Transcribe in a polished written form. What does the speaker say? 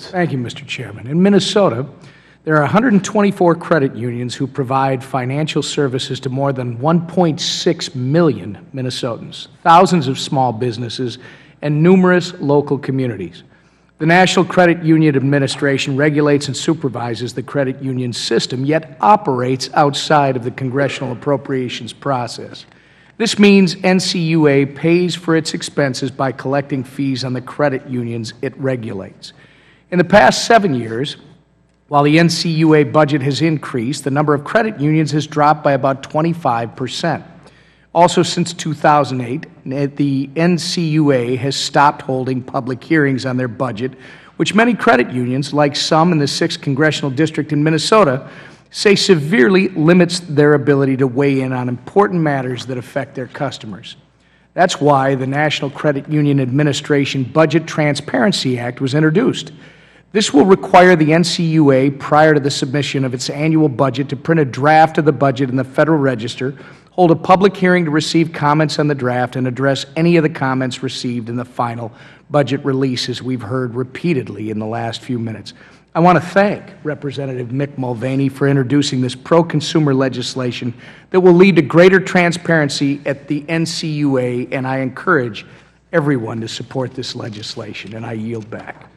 Thank you, Mr. Chairman. In Minnesota, there are 124 credit unions who provide financial services to more than 1.6 million Minnesotans, thousands of small businesses, and numerous local communities. The National Credit Union Administration regulates and supervises the credit union system, yet operates outside of the congressional appropriations process. This means NCUA pays for its expenses by collecting fees on the credit unions it regulates. In the past 7 years, while the NCUA budget has increased, the number of credit unions has dropped by about 25%. Also, since 2008, the NCUA has stopped holding public hearings on their budget, which many credit unions, like some in the 6th Congressional District in Minnesota, say severely limits their ability to weigh in on important matters that affect their customers. That's why the National Credit Union Administration Budget Transparency Act was introduced. This will require the NCUA, prior to the submission of its annual budget, to print a draft of the budget in the Federal Register, hold a public hearing to receive comments on the draft, and address any of the comments received in the final budget release, as we've heard repeatedly in the last few minutes. I want to thank Representative Mick Mulvaney for introducing this pro-consumer legislation that will lead to greater transparency at the NCUA, and I encourage everyone to support this legislation, and I yield back.